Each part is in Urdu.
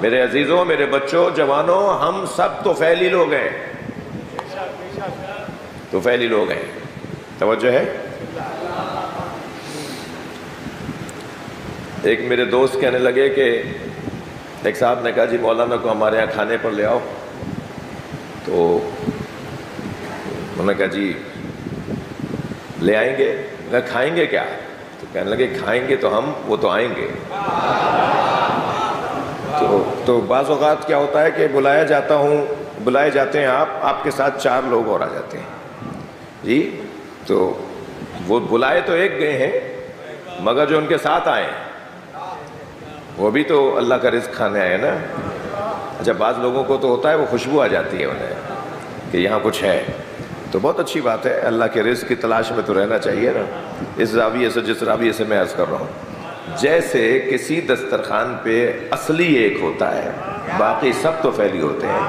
میرے عزیزوں، میرے بچوں، جوانوں، ہم سب تو فعلی لوگ ہیں، تو فعلی لوگ ہیں، توجہ ہے۔ ایک میرے دوست کہنے لگے کہ ایک صاحب نے کہا جی مولانا کو ہمارے یہاں کھانے پر لے آؤ، تو انہوں نے کہا جی لے آئیں گے، کہا کھائیں گے کیا؟ تو کہنے لگے کھائیں گے تو ہم، وہ تو آئیں گے۔ تو بعض اوقات کیا ہوتا ہے کہ بلایا جاتا ہوں، بلائے جاتے ہیں آپ کے ساتھ 4 لوگ اور آ جاتے ہیں جی، تو وہ بلائے تو ایک گئے ہیں مگر جو ان کے ساتھ آئے ہیں وہ بھی تو اللہ کا رزق کھانے آئے نا۔ اچھا بعض لوگوں کو تو ہوتا ہے وہ خوشبو آ جاتی ہے انہیں کہ یہاں کچھ ہے، تو بہت اچھی بات ہے، اللہ کے رزق کی تلاش میں تو رہنا چاہیے نا۔ اس زاویے سے، جس زاویے سے میں عرض کر رہا ہوں، جیسے کسی دسترخوان پہ اصلی ایک ہوتا ہے، باقی سب تو پھیلی ہوتے ہیں،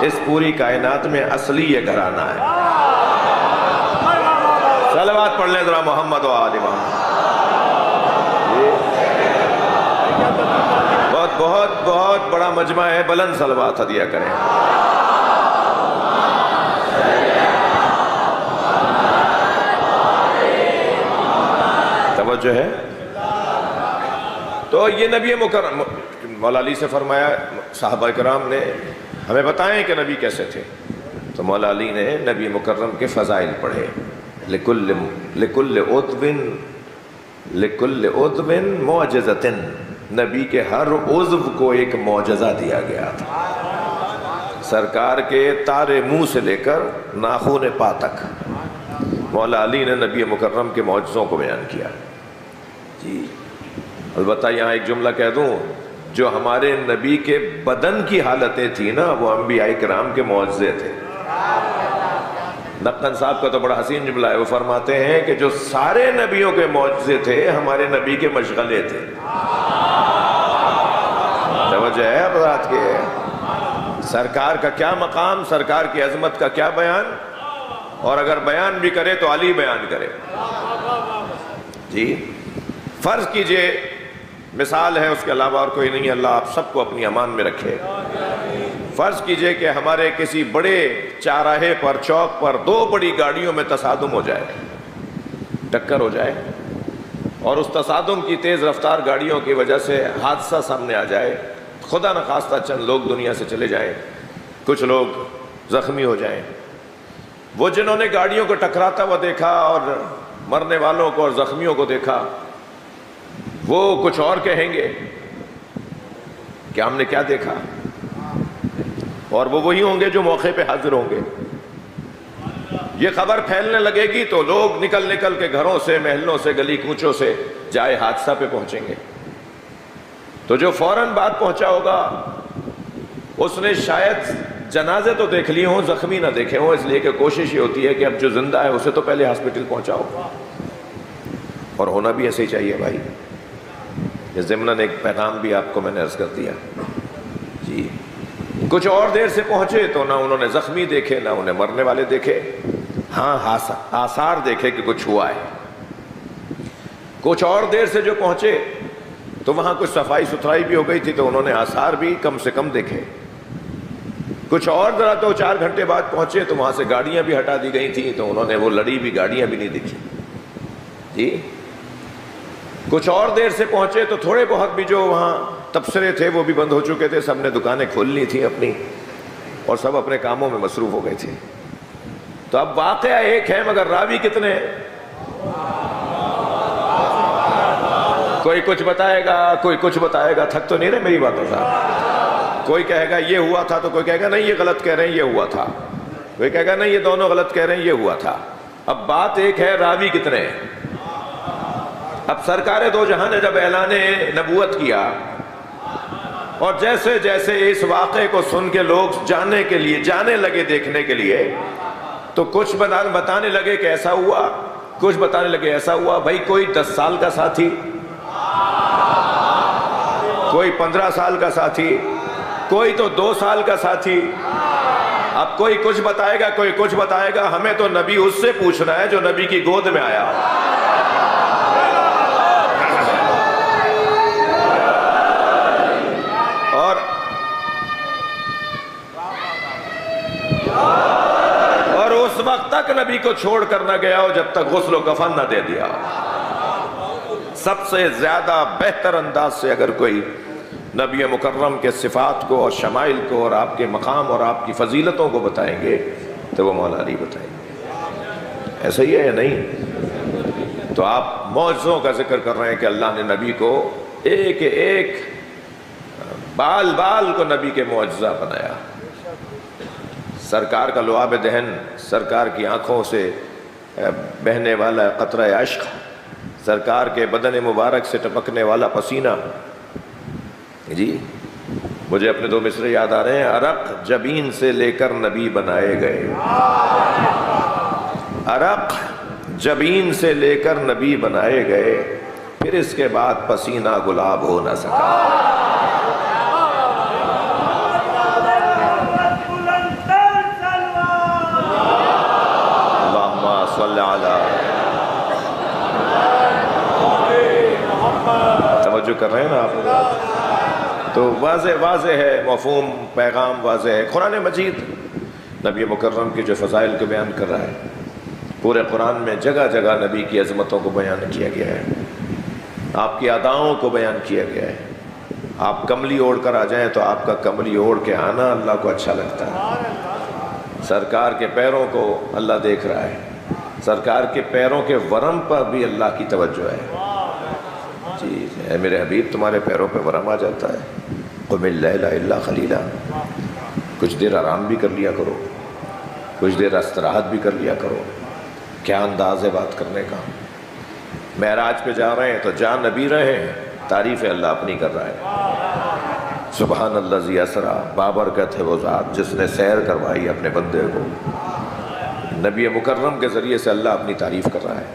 اس پوری کائنات میں اصلی یہ گھرانہ ہے۔ صلوات پڑھ لیں ذرا محمد و آل محمد۔ بہت بہت بہت بڑا مجمع ہے، بلند صلوات ہدیہ کریں۔ توجہ ہے۔ تو یہ نبی مکرم، مولا علی سے فرمایا صحابہ کرام نے ہمیں بتائیں کہ نبی کیسے تھے، تو مولا علی نے نبی مکرم کے فضائل پڑھے۔ لکل عضو معجزۃ، نبی کے ہر عضو کو ایک معجزہ دیا گیا تھا، سرکار کے تارے منہ سے لے کر ناخن پا تک مولا علی نے نبی مکرم کے معجزوں کو بیان کیا جی۔ البتہ یہاں ایک جملہ کہہ دوں، جو ہمارے نبی کے بدن کی حالتیں تھیں نا، وہ انبیاء کرام کے معجزے تھے۔ نقن صاحب کا تو بڑا حسین جملہ ہے، وہ فرماتے ہیں کہ جو سارے نبیوں کے معجزے تھے ہمارے نبی کے مشغلے تھے۔ توجہ ہے حضرات کے، سرکار کا کیا مقام، سرکار کی عظمت کا کیا بیان، اور اگر بیان بھی کرے تو علی بیان کرے جی۔ فرض کیجئے، مثال ہے اس کے علاوہ اور کوئی نہیں، اللہ آپ سب کو اپنی امان میں رکھے۔ فرض کیجئے کہ ہمارے کسی بڑے چوراہے پر، چوک پر 2 بڑی گاڑیوں میں تصادم ہو جائے، ٹکر ہو جائے، اور اس تصادم کی تیز رفتار گاڑیوں کی وجہ سے حادثہ سامنے آ جائے، خدا نخواستہ چند لوگ دنیا سے چلے جائیں، کچھ لوگ زخمی ہو جائیں۔ وہ جنہوں نے گاڑیوں کو ٹکراتا ہوا دیکھا اور مرنے والوں کو اور زخمیوں کو دیکھا، وہ کچھ اور کہیں گے کہ ہم نے کیا دیکھا، اور وہ وہی ہوں گے جو موقع پہ حاضر ہوں گے۔ یہ خبر پھیلنے لگے گی تو لوگ نکل نکل کے گھروں سے، محلوں سے، گلی کوچوں سے جائے حادثہ پہ پہنچیں گے، تو جو فوراً بات پہنچا ہوگا اس نے شاید جنازے تو دیکھ لیے ہوں، زخمی نہ دیکھے ہوں، اس لیے کہ کوشش یہ ہوتی ہے کہ اب جو زندہ ہے اسے تو پہلے ہاسپٹل پہنچاؤ، اور ہونا بھی ایسے ہی چاہیے بھائی۔ یہ ضمناً ایک پیغام بھی آپ کو میں نے عرض کر دیا جی۔ کچھ اور دیر سے پہنچے تو نہ انہوں نے زخمی دیکھے، نہ انہیں مرنے والے دیکھے، ہاں آثار دیکھے کہ کچھ ہوا ہے۔ کچھ اور دیر سے جو پہنچے تو وہاں کچھ صفائی ستھرائی بھی ہو گئی تھی، تو انہوں نے آثار بھی کم سے کم دیکھے۔ کچھ اور ذرا 2-4 گھنٹے بعد پہنچے تو وہاں سے گاڑیاں بھی ہٹا دی گئی تھیں، تو انہوں نے وہ لڑی بھی گاڑیاں بھی نہیں دیکھی جی۔ کچھ اور دیر سے پہنچے تو تھوڑے بہت بھی جو وہاں تبصرے تھے وہ بھی بند ہو چکے تھے، سب نے دکانیں کھول لی تھیں اپنی، اور سب اپنے کاموں میں مصروف ہو گئے تھے۔ تو اب واقعہ ایک ہے مگر راوی کتنے ہیں؟ کوئی کچھ بتائے گا، کوئی کچھ بتائے گا، تھک تو نہیں رہے میری باتوں سے؟ کوئی کہے گا یہ ہوا تھا، تو کوئی کہے گا نہیں یہ غلط کہہ رہے ہیں، یہ ہوا تھا، کوئی کہے گا نہیں یہ دونوں غلط کہہ رہے ہیں، یہ ہوا تھا۔ اب بات ایک ہے، راوی کتنے ہیں؟ اب سرکار دو جہاں نے جب اعلان نبوت کیا، اور جیسے جیسے اس واقعے کو سن کے لوگ جاننے کے لیے جانے لگے، دیکھنے کے لیے، تو کچھ بتانے لگے کہ ایسا ہوا، کچھ بتانے لگے ایسا ہوا۔ بھائی کوئی 10 سال کا ساتھی، کوئی 15 سال کا ساتھی، کوئی تو 2 سال کا ساتھی، اب کوئی کچھ بتائے گا، کوئی کچھ بتائے گا۔ ہمیں تو نبی اس سے پوچھنا ہے جو نبی کی گود میں آیا۔ تک نبی کو چھوڑ کر نہ گیا ہو جب تک غسل و کفن نہ دے دیا۔ سب سے زیادہ بہتر انداز سے اگر کوئی نبی مکرم کے صفات کو اور شمائل کو اور آپ کے مقام اور آپ کی فضیلتوں کو بتائیں گے تو وہ مولا علی بتائیں گے۔ ایسا ہی ہے یا نہیں؟ تو آپ معجزوں کا ذکر کر رہے ہیں کہ اللہ نے نبی کو ایک ایک بال بال کو نبی کے معجزہ بنایا۔ سرکار کا لعاب دہن، سرکار کی آنکھوں سے بہنے والا قطرہ عشق، سرکار کے بدن مبارک سے ٹپکنے والا پسینہ۔ جی مجھے اپنے دو مصرے یاد آ رہے ہیں، عرق جبین سے لے کر نبی بنائے گئے، عرق جبین سے لے کر نبی بنائے گئے، پھر اس کے بعد پسینہ گلاب ہو نہ سکا۔ اللہم صلی علی، توجہ کر رہے ہیں نا آپ؟ تو واضح ہے، مفہوم پیغام واضح ہے۔ قرآن مجید نبی مکرم کے جو فضائل کو بیان کر رہا ہے، پورے قرآن میں جگہ جگہ نبی کی عظمتوں کو بیان کیا گیا ہے، آپ کی اداؤں کو بیان کیا گیا ہے۔ آپ کملی اوڑھ کر آ جائیں تو آپ کا کملی اوڑھ کے آنا اللہ کو اچھا لگتا ہے۔ سرکار کے پیروں کو اللہ دیکھ رہا ہے، سرکار کے پیروں کے ورم پر بھی اللہ کی توجہ ہے۔ جی اے میرے حبیب، تمہارے پیروں پہ ورم آ جاتا ہے، قم اللیل الا قلیلا، کچھ دیر آرام بھی کر لیا کرو، کچھ دیر استراحت بھی کر لیا کرو۔ کیا انداز ہے بات کرنے کا۔ معراج پہ جا رہے ہیں تو جا نبی رہے ہیں، تعریف اللہ اپنی کر رہا ہے۔ سبحان الذی اسریٰ، بابرکت ہے وہ ذات جس نے سیر کروائی اپنے بندے کو۔ نبی مکرم کے ذریعے سے اللہ اپنی تعریف کر رہا ہے۔